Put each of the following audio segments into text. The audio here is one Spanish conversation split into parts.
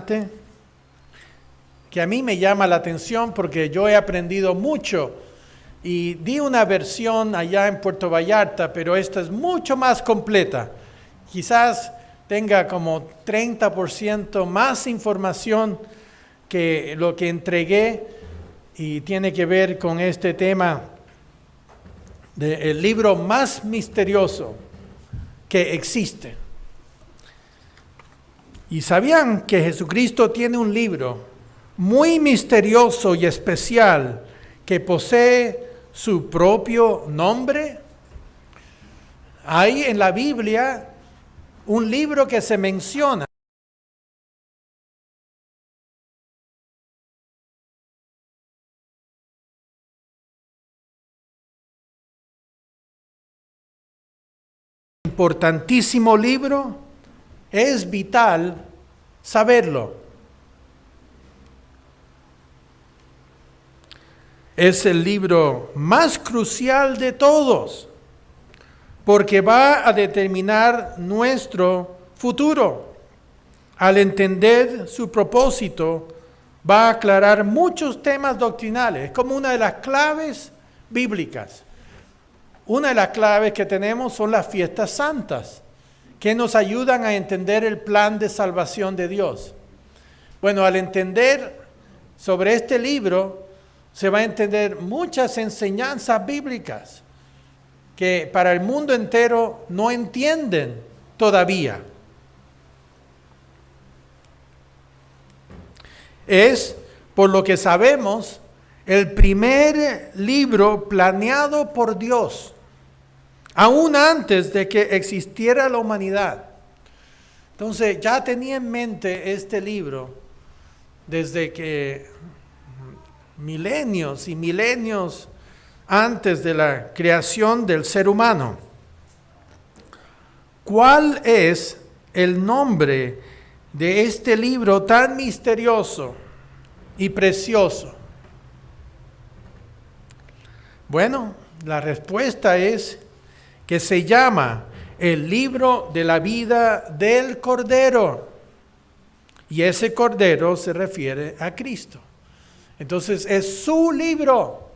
interesante que a mí me llama la atención porque yo he aprendido mucho y di una versión allá en Puerto Vallarta, pero esta es mucho más completa. Quizás tenga como 30% más información que lo que entregué y tiene que ver con este tema del libro más misterioso que existe. ¿Y sabían que Jesucristo tiene un libro muy misterioso y especial que posee su propio nombre? Hay en la Biblia un libro que se menciona. Importantísimo libro, es vital saberlo. Es el libro más crucial de todos, porque va a determinar nuestro futuro. Al entender su propósito, va a aclarar muchos temas doctrinales, como una de las claves bíblicas. Una de las claves que tenemos son las fiestas santas, que nos ayudan a entender el plan de salvación de Dios. Bueno, al entender sobre este libro, se va a entender muchas enseñanzas bíblicas que para el mundo entero no entienden todavía. Es, por lo que sabemos, el primer libro planeado por Dios, aún antes de que existiera la humanidad. Entonces ya tenía en mente este libro desde que milenios y milenios antes de la creación del ser humano. ¿Cuál es el nombre de este libro tan misterioso y precioso? Bueno, la respuesta es que se llama el libro de la vida del Cordero. Y ese Cordero se refiere a Cristo. Entonces es su libro.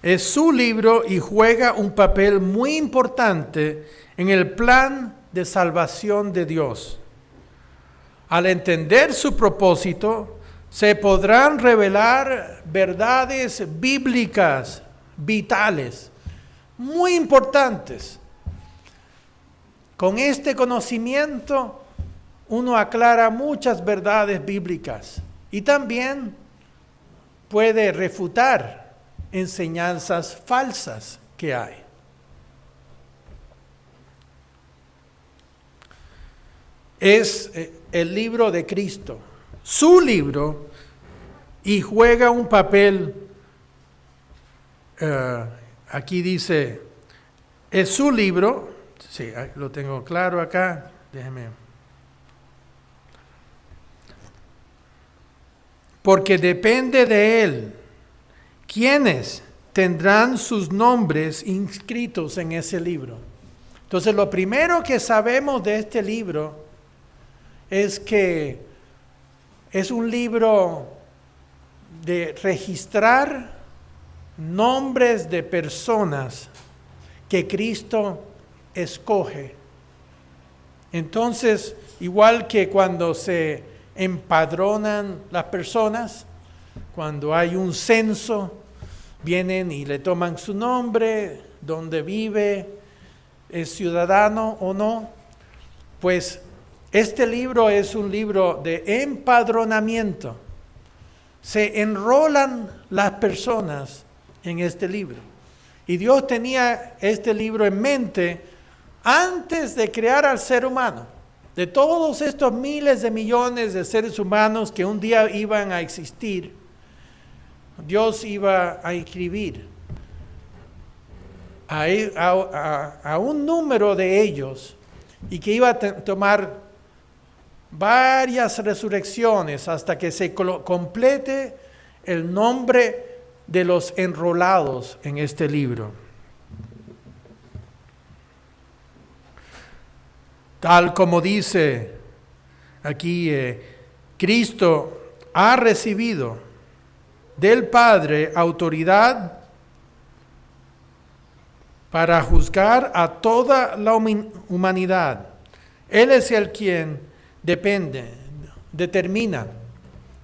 Es su libro y juega un papel muy importante en el plan de salvación de Dios. Al entender su propósito, se podrán revelar verdades bíblicas, vitales, muy importantes. Con este conocimiento, uno aclara muchas verdades bíblicas y también puede refutar enseñanzas falsas que hay. Es el libro de Cristo, su libro, y juega un papel, aquí dice, es su libro, sí, lo tengo claro acá, déjeme. Porque depende de él, quienes tendrán sus nombres inscritos en ese libro. Entonces, lo primero que sabemos de este libro es que es un libro de registrar nombres de personas que Cristo escoge. Entonces, igual que cuando se empadronan las personas, cuando hay un censo, vienen y le toman su nombre, dónde vive, es ciudadano o no, pues este libro es un libro de empadronamiento. Se enrolan las personas en este libro. Y Dios tenía este libro en mente antes de crear al ser humano. De todos estos miles de millones de seres humanos que un día iban a existir, Dios iba a inscribir a un número de ellos y que iba a tomar varias resurrecciones hasta que se complete el nombre de los enrolados en este libro. Tal como dice aquí, Cristo ha recibido del Padre autoridad para juzgar a toda la humanidad. Él es el quien determina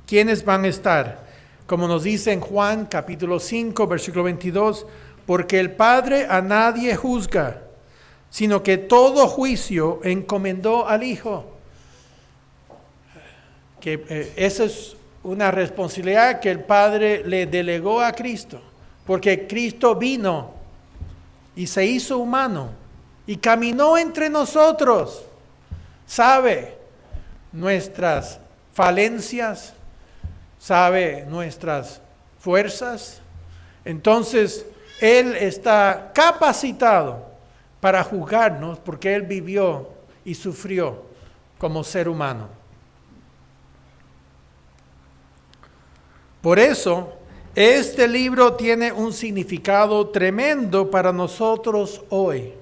quiénes van a estar. Como nos dice en Juan capítulo 5, versículo 22, porque el Padre a nadie juzga, sino que todo juicio encomendó al Hijo. Que esa es una responsabilidad que el Padre le delegó a Cristo, porque Cristo vino y se hizo humano y caminó entre nosotros. Sabe nuestras falencias, sabe nuestras fuerzas. Entonces, Él está capacitado para juzgarnos porque Él vivió y sufrió como ser humano. Por eso, este libro tiene un significado tremendo para nosotros hoy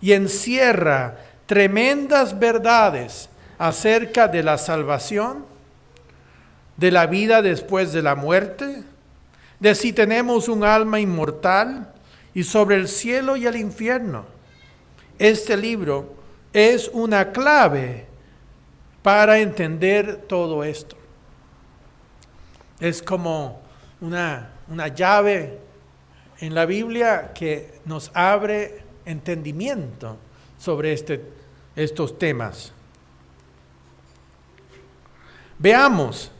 y encierra tremendas verdades acerca de la salvación, de la vida después de la muerte, de si tenemos un alma inmortal y sobre el cielo y el infierno. Este libro es una clave para entender todo esto. Es como una llave en la Biblia que nos abre entendimiento sobre estos temas. Veamos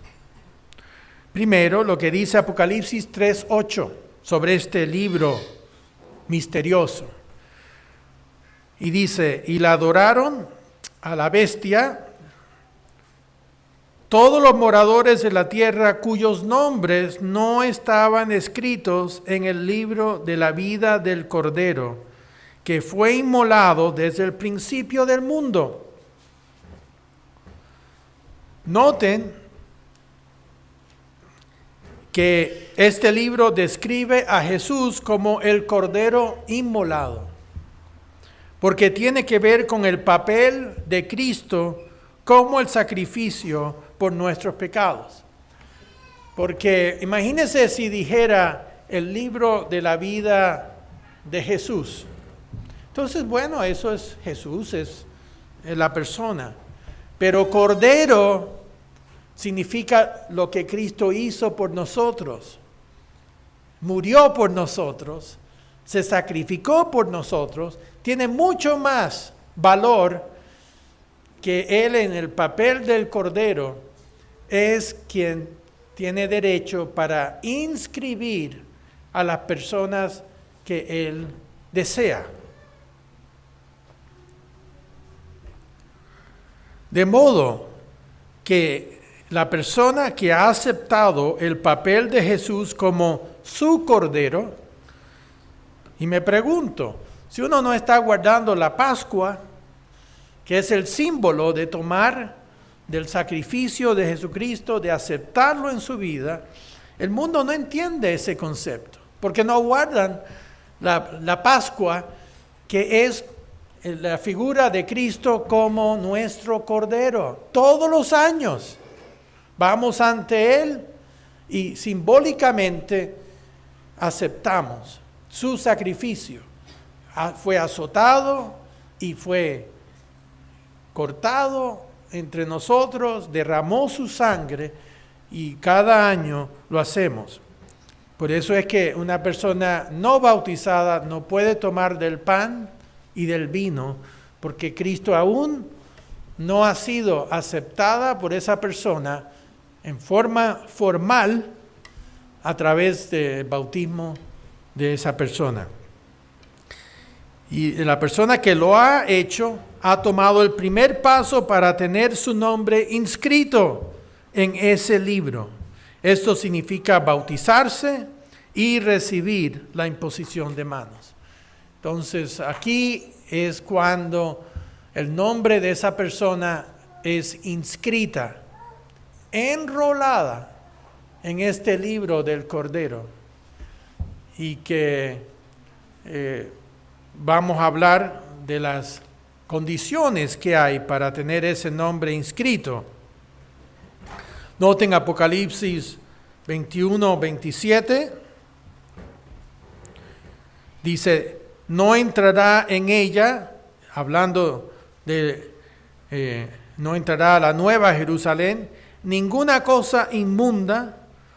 primero lo que dice Apocalipsis 3:8 sobre este libro misterioso. Y dice, y la adoraron a la bestia todos los moradores de la tierra cuyos nombres no estaban escritos en el libro de la vida del Cordero, que fue inmolado desde el principio del mundo. Noten que este libro describe a Jesús como el Cordero inmolado, porque tiene que ver con el papel de Cristo como el sacrificio por nuestros pecados. Porque imagínense si dijera el libro de la vida de Jesús. Entonces, bueno, eso es Jesús, es la persona. Pero Cordero significa lo que Cristo hizo por nosotros. Murió por nosotros, se sacrificó por nosotros, tiene mucho más valor que Él en el papel del Cordero es quien tiene derecho para inscribir a las personas que Él desea. De modo que la persona que ha aceptado el papel de Jesús como su Cordero, y me pregunto, si uno no está guardando la Pascua, que es el símbolo de tomar del sacrificio de Jesucristo, de aceptarlo en su vida, el mundo no entiende ese concepto, porque no guardan la Pascua, que es la figura de Cristo como nuestro Cordero. Todos los años vamos ante Él y simbólicamente aceptamos su sacrificio. Fue azotado y fue cortado entre nosotros, derramó su sangre y cada año lo hacemos. Por eso es que una persona no bautizada no puede tomar del pan y del vino, porque Cristo aún no ha sido aceptada por esa persona en forma formal a través del bautismo de esa persona. Y la persona que lo ha hecho ha tomado el primer paso para tener su nombre inscrito en ese libro. Esto significa bautizarse y recibir la imposición de manos. Entonces, aquí es cuando el nombre de esa persona es inscrita, enrolada en este libro del Cordero. Y que vamos a hablar de las condiciones que hay para tener ese nombre inscrito. Noten Apocalipsis 21, 27. Dice, no entrará en ella, hablando de, no entrará a la nueva Jerusalén, ninguna cosa inmunda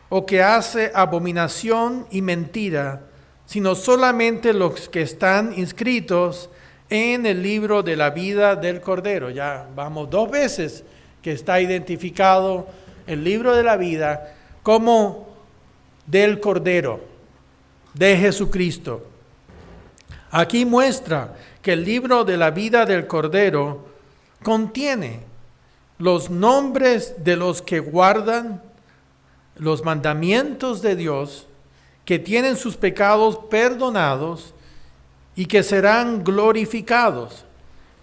o que hace abominación y mentira, sino solamente los que están inscritos en el libro de la vida del Cordero. Ya vamos 2 veces que está identificado el libro de la vida como del Cordero, de Jesucristo. Aquí muestra que el libro de la vida del Cordero contiene los nombres de los que guardan los mandamientos de Dios, que tienen sus pecados perdonados y que serán glorificados.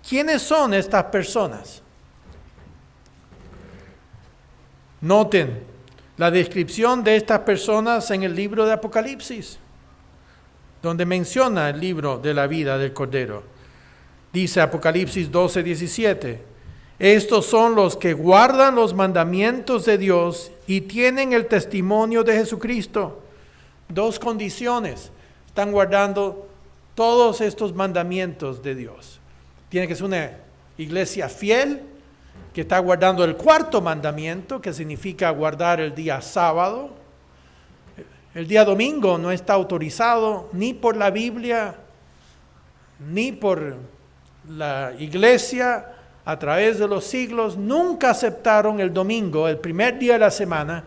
¿Quiénes son estas personas? Noten la descripción de estas personas en el libro de Apocalipsis, donde menciona el libro de la vida del Cordero. Dice Apocalipsis 12, 17, estos son los que guardan los mandamientos de Dios y tienen el testimonio de Jesucristo. 2 condiciones, están guardando todos estos mandamientos de Dios. Tiene que ser una iglesia fiel, que está guardando el 4º mandamiento, que significa guardar el día sábado. El día domingo no está autorizado ni por la Biblia, ni por la iglesia a través de los siglos. Nunca aceptaron el domingo, el primer día de la semana,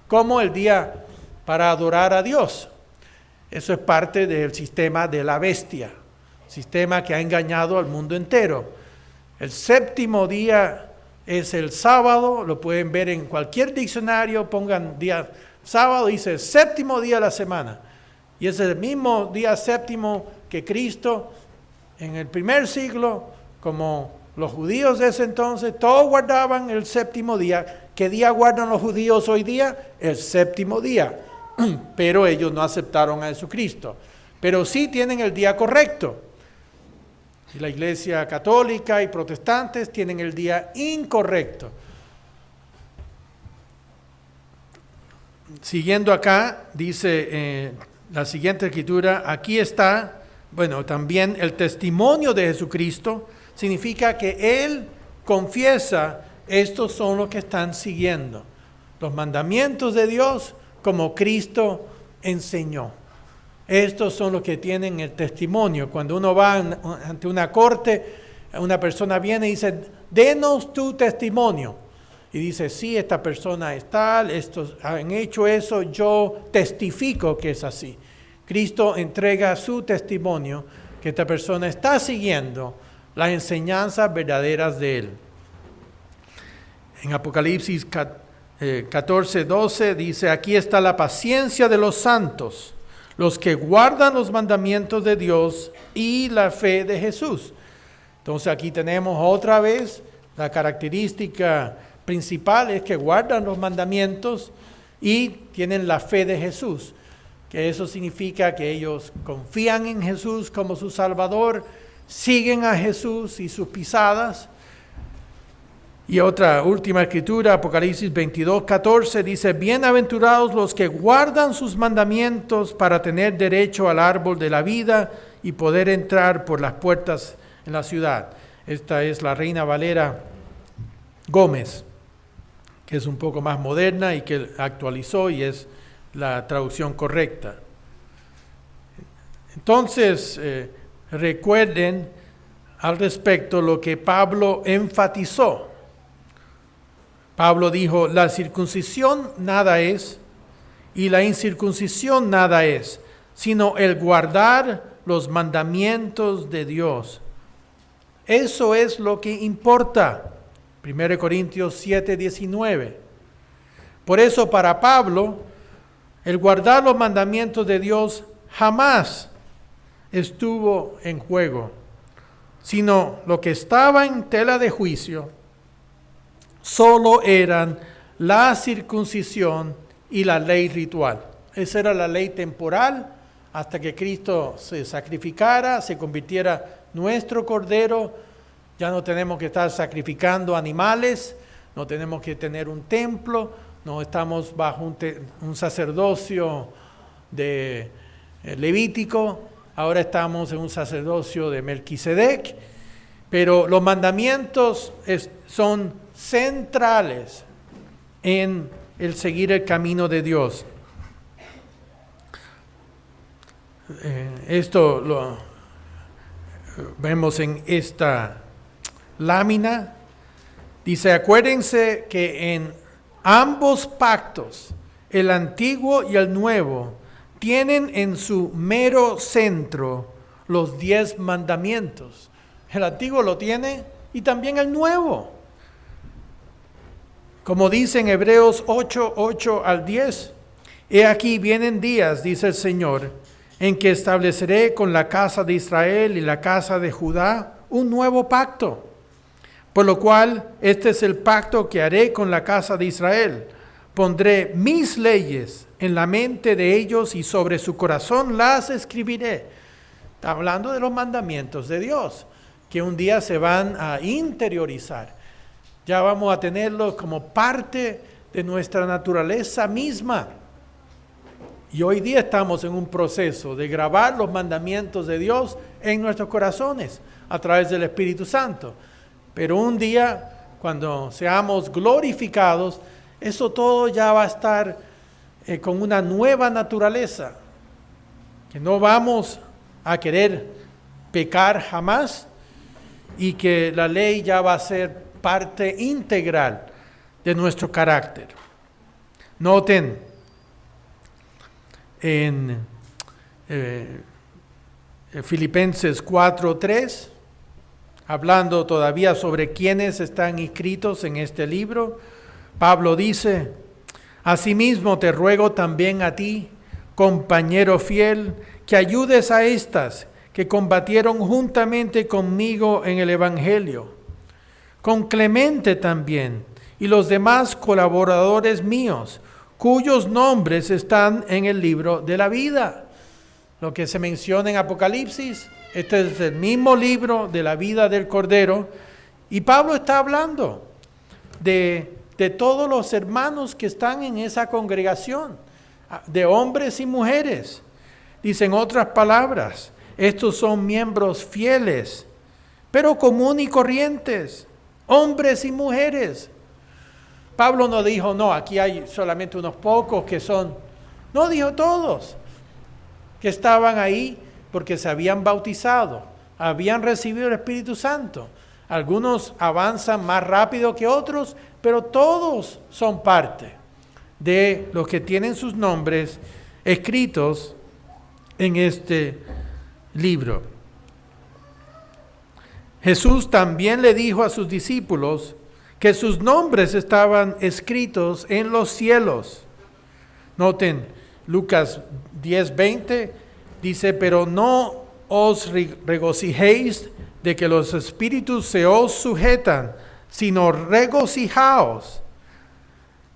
como el día para adorar a Dios. Eso es parte del sistema de la bestia, sistema que ha engañado al mundo entero. El 7º día es el sábado, lo pueden ver en cualquier diccionario, pongan día sábado, dice 7º día de la semana. Y es el mismo día 7º que Cristo en el primer siglo, como los judíos de ese entonces, todos guardaban el 7º día. ¿Qué día guardan los judíos hoy día? El 7º día. Pero ellos no aceptaron a Jesucristo. Pero sí tienen el día correcto. Y la iglesia católica y protestantes tienen el día incorrecto. Siguiendo acá, dice la siguiente escritura, aquí está, también el testimonio de Jesucristo, significa que Él confiesa, estos son los que están siguiendo los mandamientos de Dios como Cristo enseñó. Estos son los que tienen el testimonio. Cuando uno va ante una corte, una persona viene y dice, denos tu testimonio. Y dice, sí, esta persona es tal, estos han hecho eso, yo testifico que es así. Cristo entrega su testimonio, que esta persona está siguiendo las enseñanzas verdaderas de Él. En Apocalipsis 14, 12 dice, aquí está la paciencia de los santos, los que guardan los mandamientos de Dios y la fe de Jesús. Entonces aquí tenemos otra vez la característica principal, es que guardan los mandamientos y tienen la fe de Jesús, que eso significa que ellos confían en Jesús como su Salvador, siguen a Jesús y sus pisadas. Y otra última escritura, Apocalipsis 22, 14, dice, bienaventurados los que guardan sus mandamientos para tener derecho al árbol de la vida y poder entrar por las puertas en la ciudad. Esta es la Reina Valera Gómez, que es un poco más moderna y que actualizó y es la traducción correcta. Entonces, recuerden al respecto lo que Pablo enfatizó. Pablo dijo, la circuncisión nada es y la incircuncisión nada es, sino el guardar los mandamientos de Dios. Eso es lo que importa. 1 Corintios 7, 19. Por eso para Pablo, el guardar los mandamientos de Dios jamás estuvo en juego, sino lo que estaba en tela de juicio solo eran la circuncisión y la ley ritual. Esa era la ley temporal hasta que Cristo se sacrificara, se convirtiera nuestro Cordero Ya no tenemos que estar sacrificando animales, no tenemos que tener un templo, no estamos bajo un sacerdocio de Levítico, ahora estamos en un sacerdocio de Melquisedec, pero los mandamientos son centrales en el seguir el camino de Dios. Esto lo vemos en esta lámina. Dice, acuérdense que en ambos pactos, el antiguo y el nuevo, tienen en su mero centro los 10 mandamientos. El antiguo lo tiene y también el nuevo. Como dice en Hebreos 8 al 10, he aquí vienen días, dice el Señor, en que estableceré con la casa de Israel y la casa de Judá un nuevo pacto. Por lo cual, este es el pacto que haré con la casa de Israel. Pondré mis leyes en la mente de ellos y sobre su corazón las escribiré. Está hablando de los mandamientos de Dios, que un día se van a interiorizar. Ya vamos a tenerlos como parte de nuestra naturaleza misma. Y hoy día estamos en un proceso de grabar los mandamientos de Dios en nuestros corazones a través del Espíritu Santo. Pero un día, cuando seamos glorificados, eso todo ya va a estar con una nueva naturaleza, que no vamos a querer pecar jamás y que la ley ya va a ser parte integral de nuestro carácter. Noten en Filipenses 4:3, hablando todavía sobre quienes están inscritos en este libro, Pablo dice, asimismo te ruego también a ti, compañero fiel, que ayudes a estas que combatieron juntamente conmigo en el Evangelio, con Clemente también y los demás colaboradores míos, cuyos nombres están en el libro de la vida. Lo que se menciona en Apocalipsis, este es el mismo libro de la vida del Cordero, y Pablo está hablando de todos los hermanos que están en esa congregación, de hombres y mujeres. Dicen otras palabras, estos son miembros fieles, pero común y corrientes, hombres y mujeres. Pablo no dijo, no, aquí hay solamente unos pocos que son, no, dijo todos que estaban ahí porque se habían bautizado, habían recibido el Espíritu Santo. Algunos avanzan más rápido que otros, pero todos son parte de los que tienen sus nombres escritos en este libro. Jesús también le dijo a sus discípulos que sus nombres estaban escritos en los cielos. Noten, Lucas 10:20 dice, pero no os regocijéis de que los espíritus se os sujetan, sino regocijaos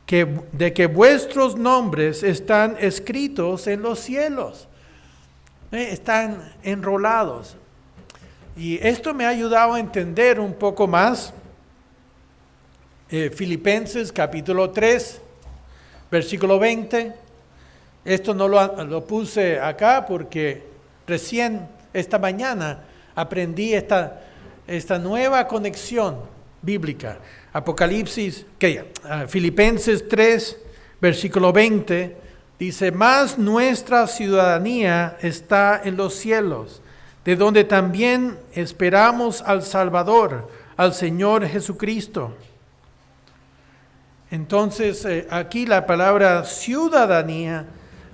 de que vuestros nombres están escritos en los cielos. Están enrolados. Y esto me ha ayudado a entender un poco más Filipenses capítulo 3, versículo 20. Esto no lo puse acá porque recién esta mañana aprendí esta nueva conexión bíblica. Filipenses 3, versículo 20, dice, mas nuestra ciudadanía está en los cielos, de donde también esperamos al Salvador, al Señor Jesucristo. Entonces, aquí la palabra ciudadanía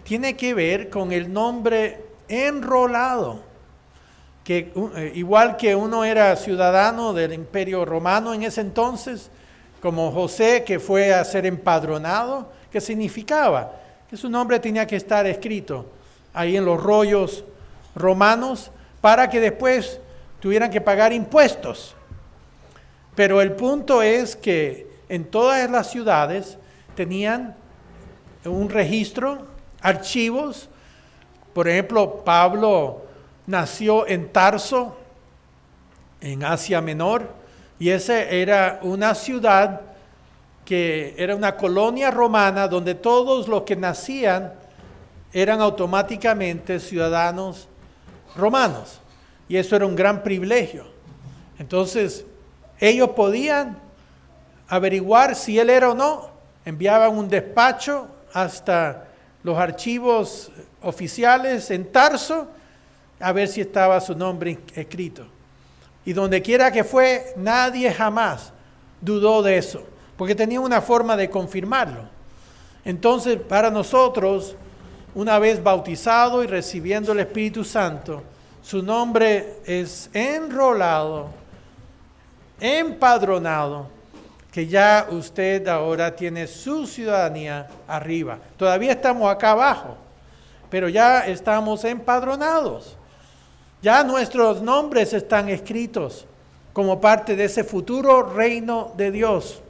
tiene que ver con el nombre enrolado, que igual que uno era ciudadano del Imperio Romano en ese entonces, como José que fue a ser empadronado, ¿qué significaba? Que su nombre tenía que estar escrito ahí en los rollos romanos para que después tuvieran que pagar impuestos. Pero el punto es que en todas las ciudades tenían un registro, archivos. Por ejemplo, Pablo nació en Tarso, en Asia Menor, Y esa era una ciudad que era una colonia romana donde todos los que nacían eran automáticamente ciudadanos romanos. Y eso era un gran privilegio. Entonces, ellos podían averiguar si él era o no. Enviaban un despacho hasta los archivos oficiales en Tarso a ver si estaba su nombre escrito. Y donde quiera que fue, nadie jamás dudó de eso, porque tenía una forma de confirmarlo. Entonces, para nosotros, una vez bautizado y recibiendo el Espíritu Santo, su nombre es enrolado, empadronado, que ya usted ahora tiene su ciudadanía arriba. Todavía estamos acá abajo, pero ya estamos empadronados. Ya nuestros nombres están escritos como parte de ese futuro reino de Dios.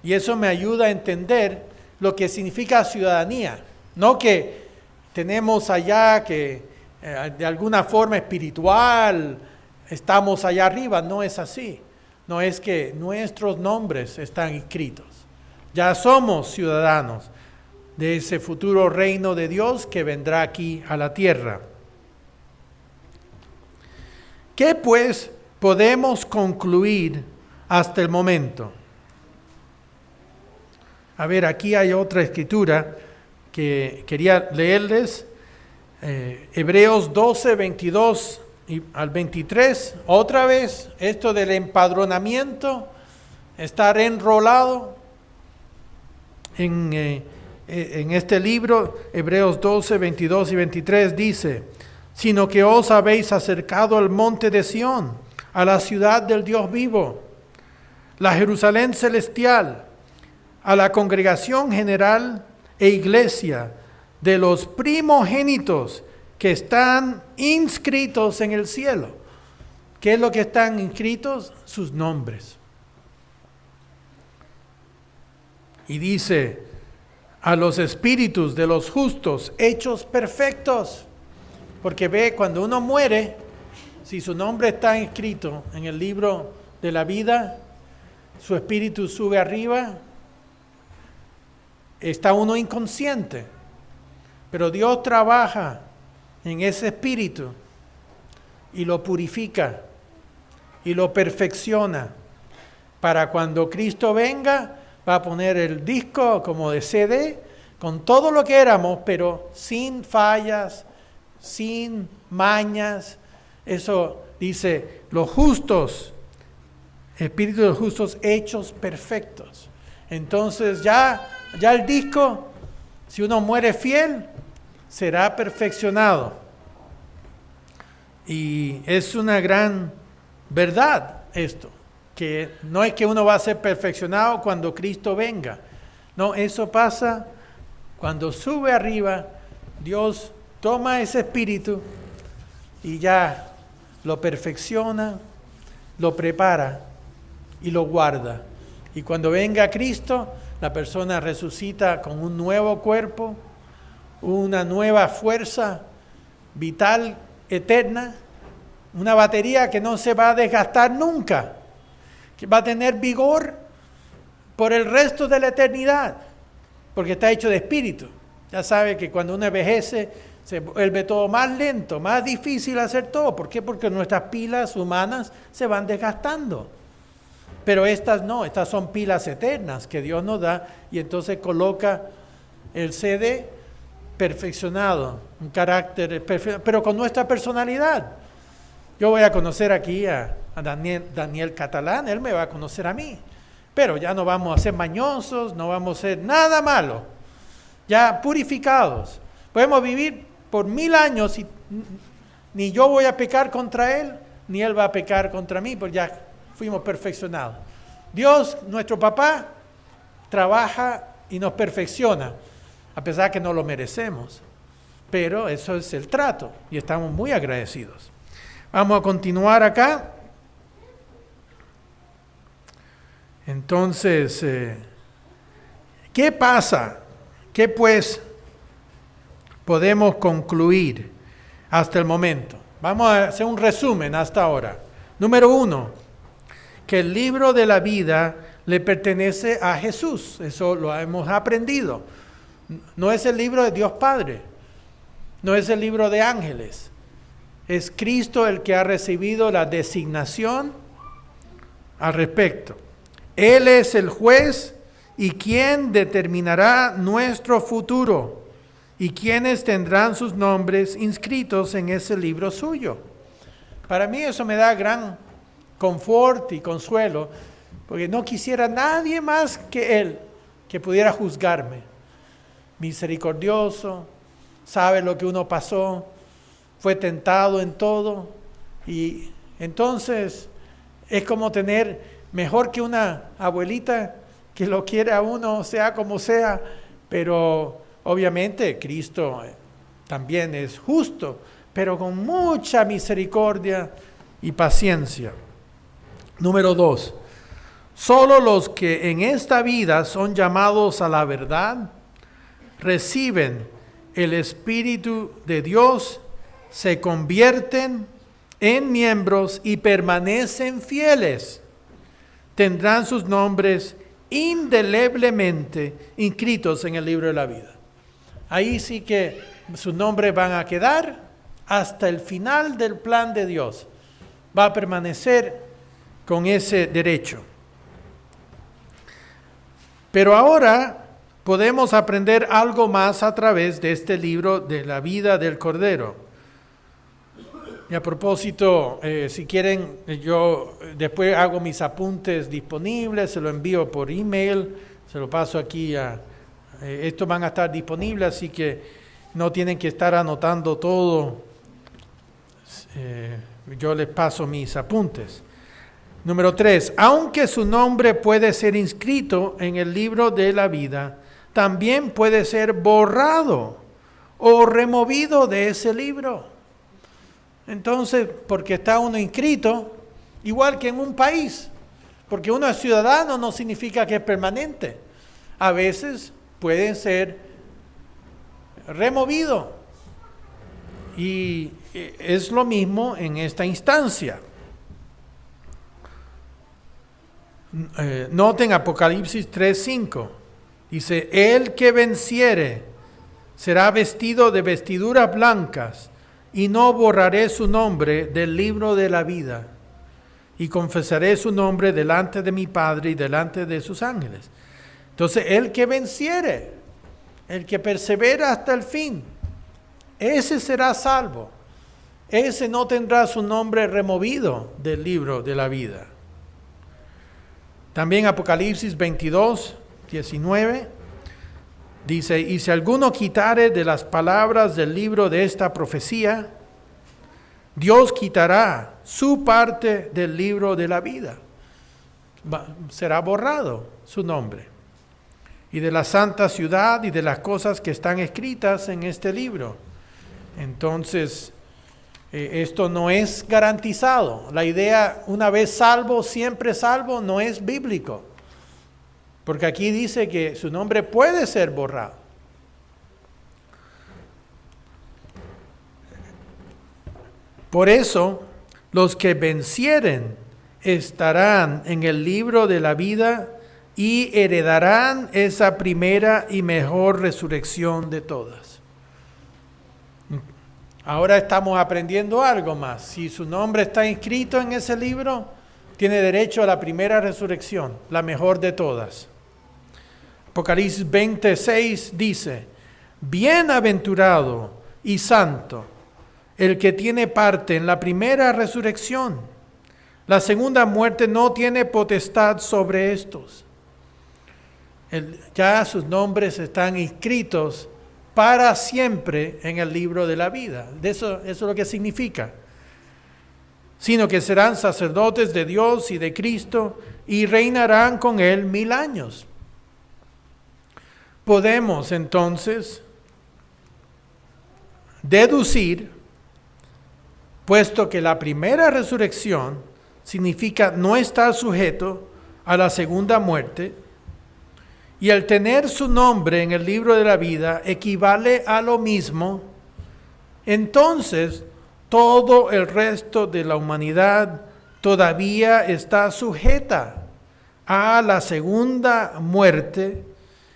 Y eso me ayuda a entender lo que significa ciudadanía. No que tenemos allá que de alguna forma espiritual estamos allá arriba, no es así. No es que nuestros nombres están inscritos. Ya somos ciudadanos de ese futuro reino de Dios que vendrá aquí a la tierra. ¿Qué pues podemos concluir hasta el momento? A ver, aquí hay otra escritura que quería leerles. Hebreos 12, 22 al 23. Otra vez, esto del empadronamiento, estar enrolado en este libro. Hebreos 12, 22 y 23 dice: sino que os habéis acercado al monte de Sión, a la ciudad del Dios vivo, la Jerusalén celestial, a la congregación general e iglesia de los primogénitos que están inscritos en el cielo. ¿Qué es lo que están inscritos? Sus nombres. Y dice: a los espíritus de los justos hechos perfectos. Porque ve, cuando uno muere, si su nombre está inscrito en el libro de la vida, su espíritu sube arriba, está uno inconsciente, pero Dios trabaja en ese espíritu y lo purifica y lo perfecciona para cuando Cristo venga, va a poner el disco como de CD con todo lo que éramos, pero sin fallas, sin mañas. Eso dice, los justos, espíritu de los justos hechos perfectos. Entonces ya el disco, si uno muere fiel, será perfeccionado. Y es una gran verdad esto, que no es que uno va a ser perfeccionado cuando Cristo venga. No, eso pasa cuando sube arriba. Dios toma ese espíritu y ya lo perfecciona, lo prepara y lo guarda. Y cuando venga Cristo, la persona resucita con un nuevo cuerpo, una nueva fuerza vital, eterna, una batería que no se va a desgastar nunca, que va a tener vigor por el resto de la eternidad, porque está hecho de espíritu. Ya sabe que cuando uno envejece, se vuelve todo más lento, más difícil hacer todo. ¿Por qué? Porque nuestras pilas humanas se van desgastando. Pero estas no, estas son pilas eternas que Dios nos da, y entonces coloca el CD perfeccionado, un carácter perfecto, pero con nuestra personalidad. Yo voy a conocer aquí a Daniel Catalán, él me va a conocer a mí, pero ya no vamos a ser mañosos, no vamos a ser nada malo, ya purificados. Podemos vivir por 1000 años y ni yo voy a pecar contra él, ni él va a pecar contra mí, pues ya fuimos perfeccionados. Dios, nuestro papá, trabaja y nos perfecciona, a pesar que no lo merecemos. Pero eso es el trato y estamos muy agradecidos. Vamos a continuar acá. Entonces, ¿qué pasa? ¿Qué pues podemos concluir hasta el momento? Vamos a hacer un resumen hasta ahora. Número 1, que el libro de la vida le pertenece a Jesús. Eso lo hemos aprendido. No es el libro de Dios Padre, no es el libro de ángeles. Es Cristo el que ha recibido la designación al respecto. Él es el juez y quien determinará nuestro futuro y quienes tendrán sus nombres inscritos en ese libro suyo. Para mí eso me da gran confort y consuelo, porque no quisiera nadie más que Él que pudiera juzgarme. Misericordioso, sabe lo que uno pasó, fue tentado en todo, y entonces es como tener mejor que una abuelita que lo quiere a uno, sea como sea, pero obviamente Cristo también es justo, pero con mucha misericordia y paciencia. Número 2, solo los que en esta vida son llamados a la verdad, reciben el Espíritu de Dios, se convierten en miembros y permanecen fieles, tendrán sus nombres indeleblemente inscritos en el libro de la vida. Ahí sí que sus nombres van a quedar hasta el final del plan de Dios. Va a permanecer con ese derecho. Pero ahora podemos aprender algo más a través de este libro de la vida del Cordero. Y a propósito, si quieren, yo después hago mis apuntes disponibles, se lo envío por email, se lo paso aquí estos van a estar disponibles, así que no tienen que estar anotando todo. Yo les paso mis apuntes. Número 3, aunque su nombre puede ser inscrito en el libro de la vida, también puede ser borrado o removido de ese libro. Entonces, porque está uno inscrito, igual que en un país, porque uno es ciudadano no significa que es permanente. A veces puede ser removido. Y es lo mismo en esta instancia. Noten Apocalipsis 3:5. Dice, el que venciere será vestido de vestiduras blancas, y no borraré su nombre del libro de la vida, y confesaré su nombre delante de mi Padre y delante de sus ángeles. Entonces, el que venciere, el que persevera hasta el fin, ese será salvo. Ese no tendrá su nombre removido del libro de la vida. También Apocalipsis 22:19 dice, y si alguno quitare de las palabras del libro de esta profecía, Dios quitará su parte del libro de la vida. Será borrado su nombre. Y de la santa ciudad y de las cosas que están escritas en este libro. Entonces, esto no es garantizado. La idea, una vez salvo, siempre salvo, no es bíblico. Porque aquí dice que su nombre puede ser borrado. Por eso, los que vencieren estarán en el libro de la vida y heredarán esa primera y mejor resurrección de todas. Ahora estamos aprendiendo algo más. Si su nombre está inscrito en ese libro, tiene derecho a la primera resurrección, la mejor de todas. Apocalipsis 26 dice, bienaventurado y santo el que tiene parte en la primera resurrección. La segunda muerte no tiene potestad sobre estos. Ya sus nombres están inscritos para siempre en el libro de la vida. Eso es lo que significa. Sino que serán sacerdotes de Dios y de Cristo y reinarán con Él 1000 años. Podemos entonces deducir, puesto que la primera resurrección significa no estar sujeto a la segunda muerte, y el tener su nombre en el libro de la vida equivale a lo mismo, entonces todo el resto de la humanidad, todavía está sujeta a la segunda muerte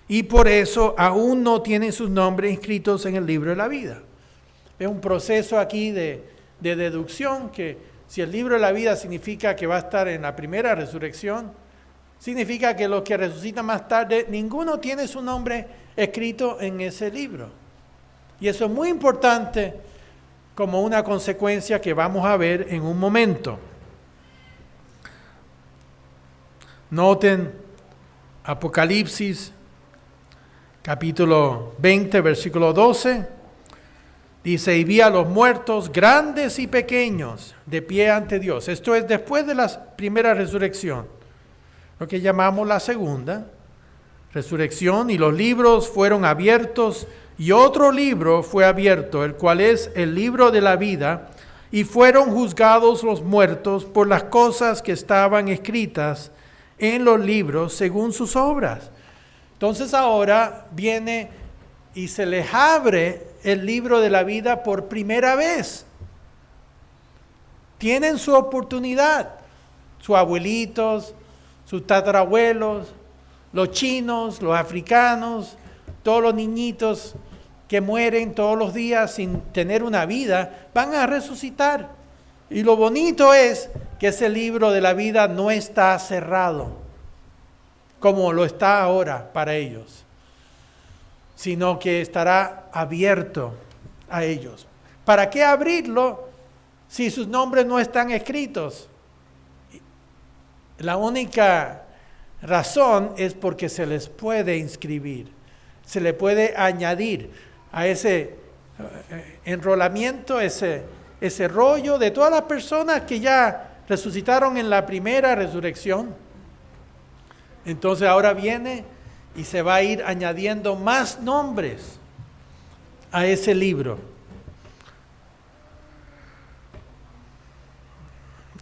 y por eso aún no tienen sus nombres inscritos en el libro de la vida. Es un proceso aquí de deducción que si el libro de la vida significa que va a estar en la primera resurrección, significa que los que resucitan más tarde, ninguno tiene su nombre escrito en ese libro. Y eso es muy importante como una consecuencia que vamos a ver en un momento. Noten Apocalipsis capítulo 20, versículo 12. Dice, y vi a los muertos, grandes y pequeños, de pie ante Dios. Esto es después de la primera resurrección, lo que llamamos la segunda resurrección. Y los libros fueron abiertos, y otro libro fue abierto, el cual es el libro de la vida, y fueron juzgados los muertos por las cosas que estaban escritas en los libros según sus obras. Entonces ahora viene y se les abre el libro de la vida por primera vez. Tienen su oportunidad, sus abuelitos, sus tatarabuelos, los chinos, los africanos, todos los niñitos que mueren todos los días sin tener una vida, van a resucitar. Y lo bonito es que ese libro de la vida no está cerrado, como lo está ahora para ellos, sino que estará abierto a ellos. ¿Para qué abrirlo si sus nombres no están escritos? La única razón es porque se les puede inscribir, se le puede añadir a ese enrolamiento, ese rollo de todas las personas que ya resucitaron en la primera resurrección. Entonces ahora viene y se va a ir añadiendo más nombres a ese libro.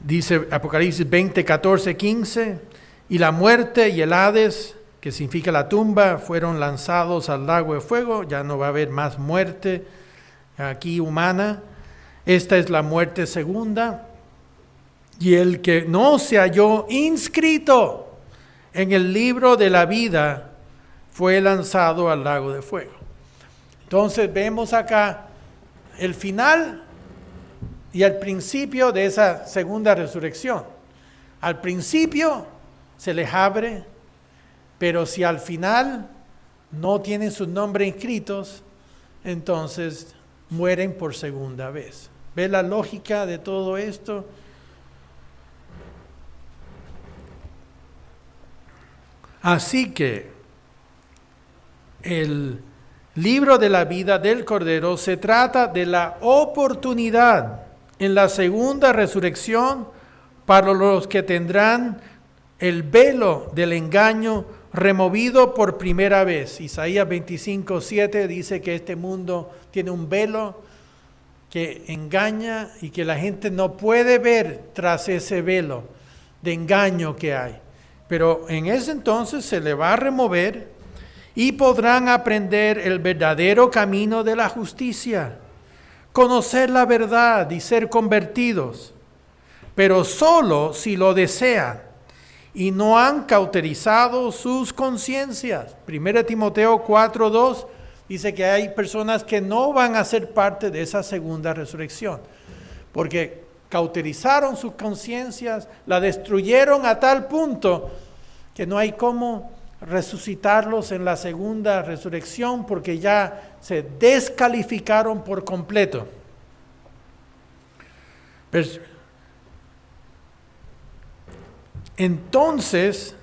Dice Apocalipsis 20, 14, 15, y la muerte y el Hades, que significa la tumba, fueron lanzados al lago de fuego. Ya no va a haber más muerte aquí humana. Esta es la muerte segunda. Y el que no se halló inscrito en el libro de la vida fue lanzado al lago de fuego. Entonces vemos acá el final y el principio de esa segunda resurrección. Al principio se les abre, pero si al final no tienen sus nombres inscritos, entonces mueren por segunda vez. ¿Ve la lógica de todo esto? Así que el libro de la vida del Cordero se trata de la oportunidad en la segunda resurrección para los que tendrán el velo del engaño removido por primera vez. Isaías 25, 7 dice que este mundo tiene un velo que engaña y que la gente no puede ver tras ese velo de engaño que hay. Pero en ese entonces se le va a remover y podrán aprender el verdadero camino de la justicia, conocer la verdad y ser convertidos, pero solo si lo desean y no han cauterizado sus conciencias. 1 Timoteo 4:2 dice que hay personas que no van a ser parte de esa segunda resurrección, porque cauterizaron sus conciencias, la destruyeron a tal punto que no hay cómo resucitarlos en la segunda resurrección, porque ya se descalificaron por completo. Entonces,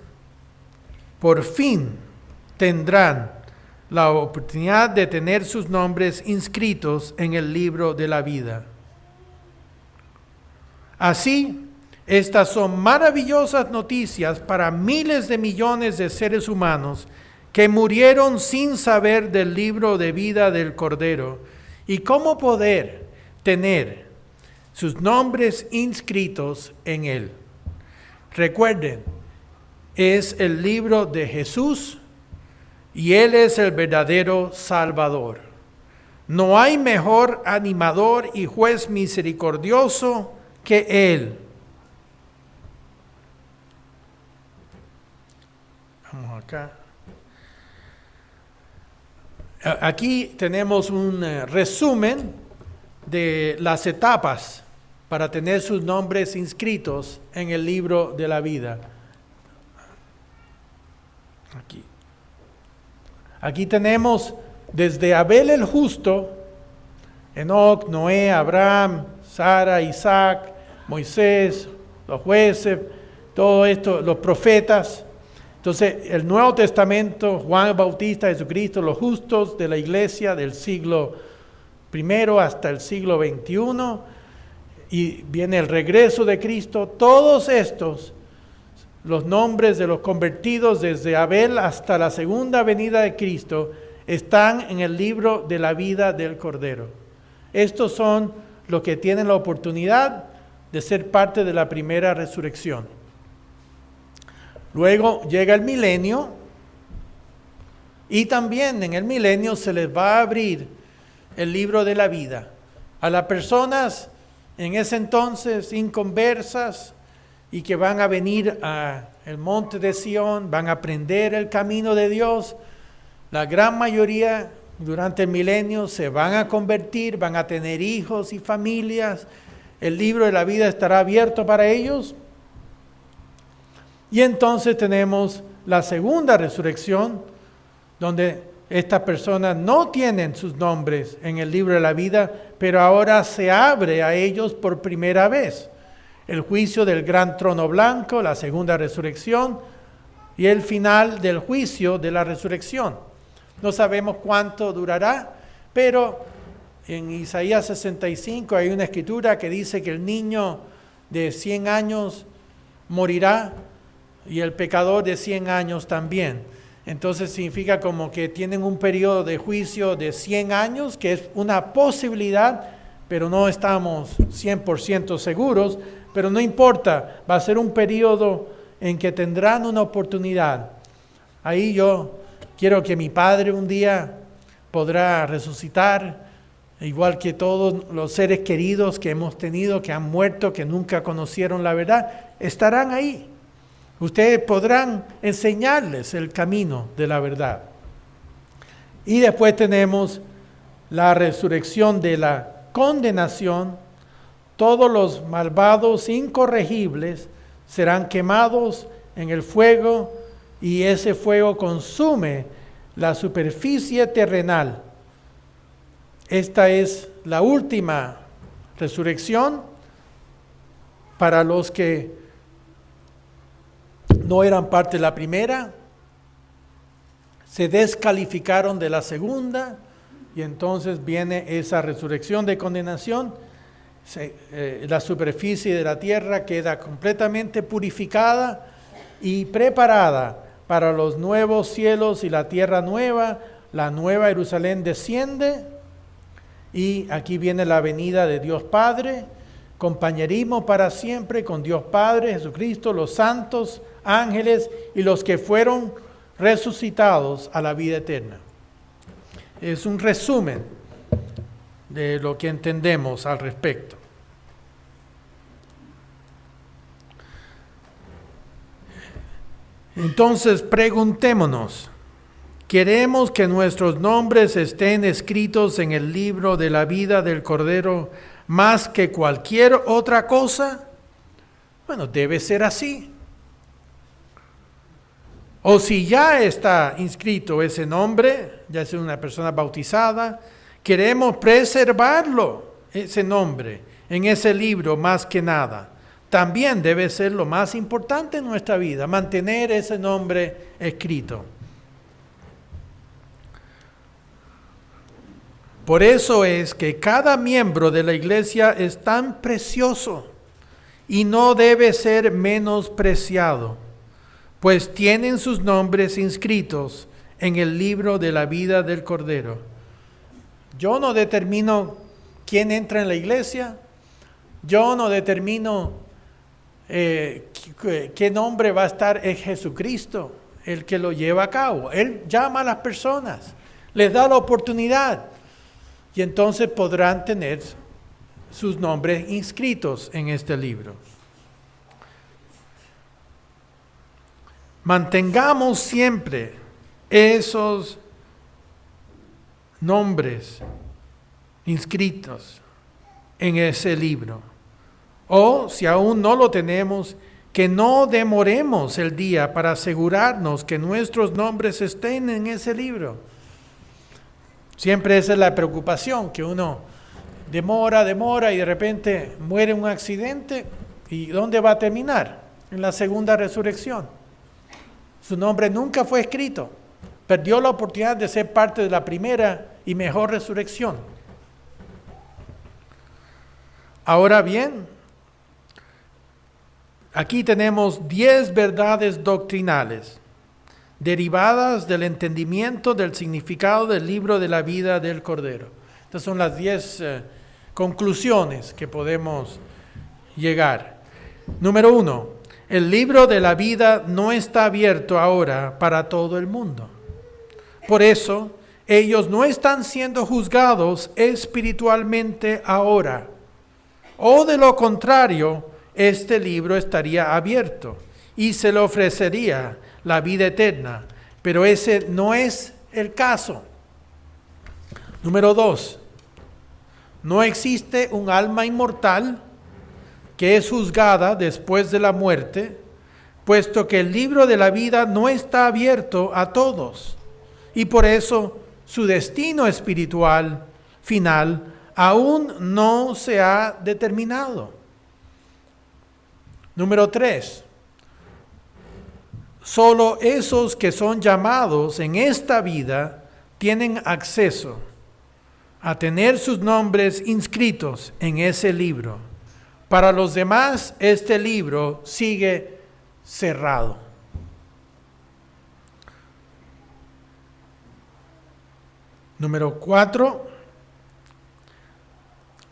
por fin tendrán la oportunidad de tener sus nombres inscritos en el libro de la vida. Así, estas son maravillosas noticias para miles de millones de seres humanos que murieron sin saber del libro de vida del Cordero y cómo poder tener sus nombres inscritos en él. Recuerden, es el libro de Jesús y Él es el verdadero Salvador. No hay mejor animador y juez misericordioso que Él. Vamos acá. Aquí tenemos un resumen de las etapas para tener sus nombres inscritos en el libro de la vida. Aquí tenemos desde Abel el justo, Enoc, Noé, Abraham, Sara, Isaac, Moisés, los jueces, todo esto, los profetas. Entonces, el Nuevo Testamento, Juan el Bautista, Jesucristo, los justos de la iglesia del siglo I hasta el siglo XXI, y viene el regreso de Cristo. Todos estos, los nombres de los convertidos desde Abel hasta la segunda venida de Cristo, están en el libro de la vida del Cordero. Estos son los que tienen la oportunidad de ser parte de la primera resurrección. Luego llega el milenio y también en el milenio se les va a abrir el libro de la vida a las personas en ese entonces inconversas y que van a venir al monte de Sión, van a aprender el camino de Dios. La gran mayoría durante el milenio se van a convertir, van a tener hijos y familias. El libro de la vida estará abierto para ellos. Y entonces tenemos la segunda resurrección, donde estas personas no tienen sus nombres en el libro de la vida, pero ahora se abre a ellos por primera vez. El juicio del gran trono blanco, la segunda resurrección y el final del juicio de la resurrección. No sabemos cuánto durará, pero en Isaías 65 hay una escritura que dice que el niño de 100 años morirá y el pecador de 100 años también. Entonces significa como que tienen un periodo de juicio de 100 años, que es una posibilidad, pero no estamos 100% seguros, pero no importa, va a ser un periodo en que tendrán una oportunidad. Ahí yo quiero que mi padre un día podrá resucitar, igual que todos los seres queridos que hemos tenido, que han muerto, que nunca conocieron la verdad, estarán ahí. Ustedes podrán enseñarles el camino de la verdad. Y después tenemos la resurrección de la condenación. Todos los malvados incorregibles serán quemados en el fuego y ese fuego consume la superficie terrenal. Esta es la última resurrección para los que no eran parte de la primera, se descalificaron de la segunda y entonces viene esa resurrección de condenación. La superficie de la tierra queda completamente purificada y preparada para los nuevos cielos y la tierra nueva. La nueva Jerusalén desciende y aquí viene la venida de Dios Padre, compañerismo para siempre con Dios Padre, Jesucristo, los santos, ángeles y los que fueron resucitados a la vida eterna. Es un resumen de lo que entendemos al respecto. Entonces preguntémonos, ¿queremos que nuestros nombres estén escritos en el libro de la vida del Cordero más que cualquier otra cosa? Bueno, debe ser así. O si ya está inscrito ese nombre, ya es una persona bautizada, queremos preservarlo, ese nombre, en ese libro más que nada. También debe ser lo más importante en nuestra vida, mantener ese nombre escrito. Por eso es que cada miembro de la iglesia es tan precioso y no debe ser menospreciado, pues tienen sus nombres inscritos en el libro de la vida del Cordero. Yo no determino quién entra en la iglesia, yo no determino qué nombre va a estar en Jesucristo, el que lo lleva a cabo. Él llama a las personas, les da la oportunidad y entonces podrán tener sus nombres inscritos en este libro. Mantengamos siempre esos nombres inscritos en ese libro. O si aún no lo tenemos, que no demoremos el día para asegurarnos que nuestros nombres estén en ese libro. Siempre esa es la preocupación, que uno demora y de repente muere en un accidente. ¿Y dónde va a terminar? En la segunda resurrección. Su nombre nunca fue escrito. Perdió la oportunidad de ser parte de la primera y mejor resurrección. Ahora bien, aquí tenemos 10 verdades doctrinales derivadas del entendimiento del significado del libro de la vida del Cordero. Estas son las 10 conclusiones que podemos llegar. Número 1, el libro de la vida no está abierto ahora para todo el mundo. Por eso, ellos no están siendo juzgados espiritualmente ahora. O de lo contrario, este libro estaría abierto y se le ofrecería la vida eterna. Pero ese no es el caso. Número 2, no existe un alma inmortal que es juzgada después de la muerte, puesto que el libro de la vida no está abierto a todos. Y por eso su destino espiritual final aún no se ha determinado. Número 3. Solo esos que son llamados en esta vida tienen acceso a tener sus nombres inscritos en ese libro. Para los demás, este libro sigue cerrado. Número 4.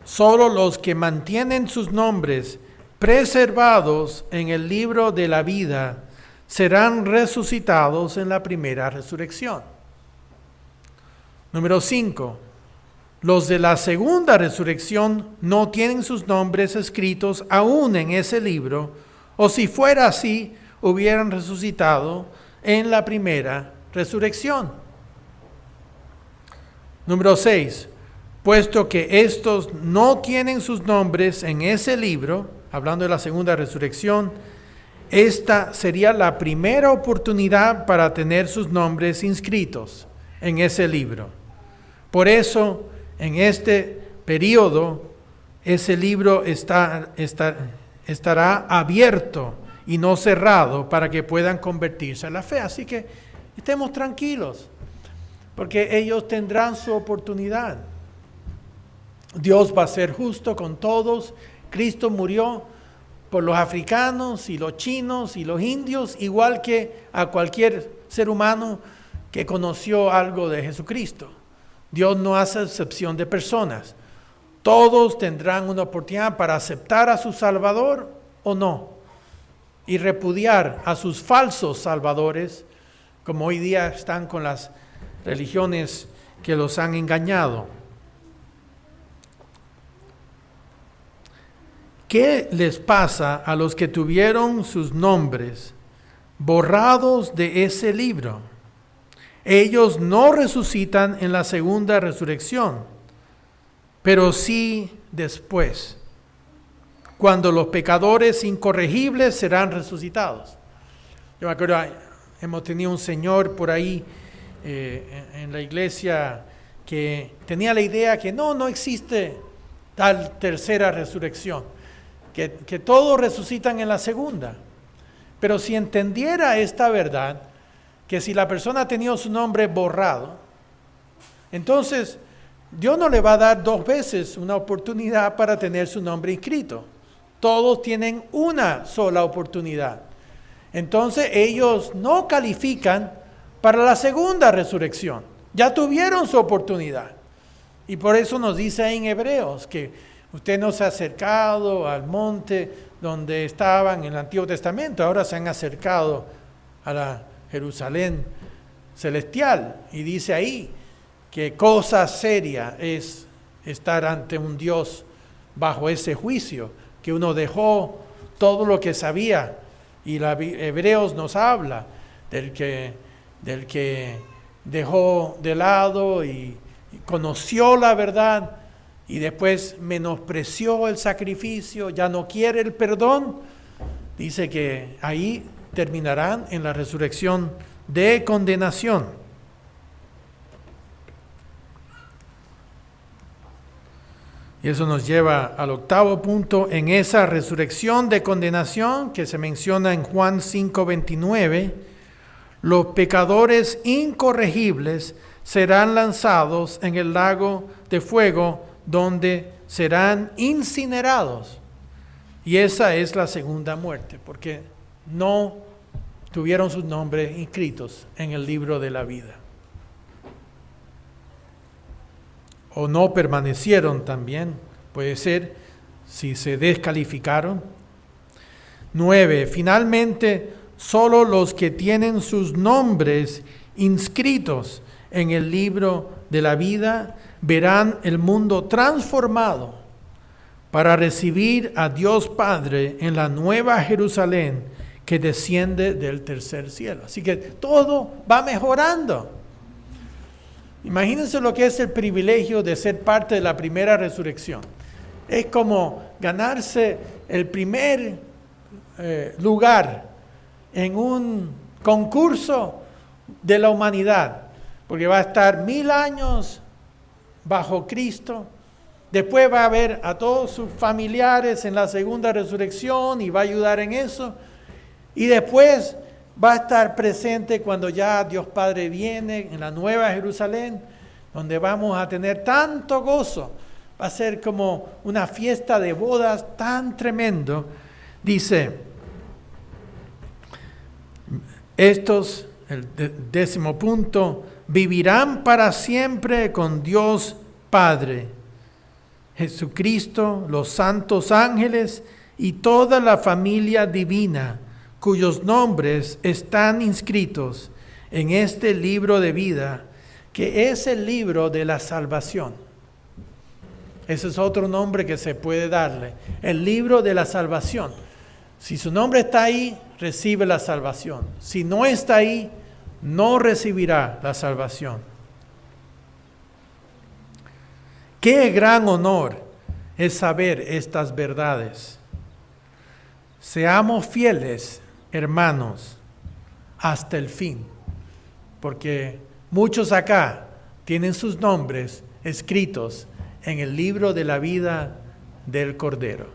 Solo los que mantienen sus nombres preservados en el libro de la vida serán resucitados en la primera resurrección. Número 5. Los de la segunda resurrección no tienen sus nombres escritos aún en ese libro, o si fuera así, hubieran resucitado en la primera resurrección. Número 6. Puesto que estos no tienen sus nombres en ese libro, hablando de la segunda resurrección, esta sería la primera oportunidad para tener sus nombres inscritos en ese libro. Por eso, en este periodo, ese libro estará abierto y no cerrado para que puedan convertirse a la fe. Así que estemos tranquilos, porque ellos tendrán su oportunidad. Dios va a ser justo con todos. Cristo murió por los africanos y los chinos y los indios, igual que a cualquier ser humano que conoció algo de Jesucristo. Dios no hace excepción de personas. Todos tendrán una oportunidad para aceptar a su Salvador o no, y repudiar a sus falsos salvadores, como hoy día están con las religiones que los han engañado. ¿Qué les pasa a los que tuvieron sus nombres borrados de ese libro? Ellos no resucitan en la segunda resurrección, pero sí después, cuando los pecadores incorregibles serán resucitados. Yo me acuerdo, hemos tenido un señor por ahí en la iglesia que tenía la idea que no existe tal tercera resurrección, que todos resucitan en la segunda. Pero si entendiera esta verdad, que si la persona ha tenido su nombre borrado, entonces Dios no le va a dar 2 veces una oportunidad para tener su nombre inscrito. Todos tienen una sola oportunidad. Entonces ellos no califican para la segunda resurrección. Ya tuvieron su oportunidad. Y por eso nos dice ahí en Hebreos que usted no se ha acercado al monte donde estaban en el Antiguo Testamento, ahora se han acercado a la Jerusalén celestial. Y dice ahí que cosa seria es estar ante un Dios bajo ese juicio, que uno dejó todo lo que sabía. Y Hebreos nos habla del que dejó de lado y conoció la verdad y después menospreció el sacrificio, ya no quiere el perdón, dice que ahí terminarán en la resurrección de condenación. Y eso nos lleva al octavo punto, en esa resurrección de condenación que se menciona en Juan 5:29, los pecadores incorregibles serán lanzados en el lago de fuego donde serán incinerados. Y esa es la segunda muerte, porque no tuvieron sus nombres inscritos en el libro de la vida. O no permanecieron también, puede ser, si se descalificaron. 9. Finalmente, solo los que tienen sus nombres inscritos en el libro de la vida verán el mundo transformado para recibir a Dios Padre en la nueva Jerusalén que desciende del tercer cielo. Así que todo va mejorando. Imagínense lo que es el privilegio de ser parte de la primera resurrección. Es como ganarse el primer lugar en un concurso de la humanidad, porque va a estar 1000 años bajo Cristo. Después va a ver a todos sus familiares en la segunda resurrección y va a ayudar en eso. Y después va a estar presente cuando ya Dios Padre viene en la nueva Jerusalén, donde vamos a tener tanto gozo. Va a ser como una fiesta de bodas tan tremendo. Dice, estos, el 10º punto, vivirán para siempre con Dios Padre, Jesucristo, los santos ángeles y toda la familia divina, cuyos nombres están inscritos en este libro de vida, que es el libro de la salvación. Ese es otro nombre que se puede darle, el libro de la salvación. Si su nombre está ahí, recibe la salvación. Si no está ahí, no recibirá la salvación. Qué gran honor es saber estas verdades. Seamos fieles, hermanos, hasta el fin, porque muchos acá tienen sus nombres escritos en el libro de la vida del Cordero.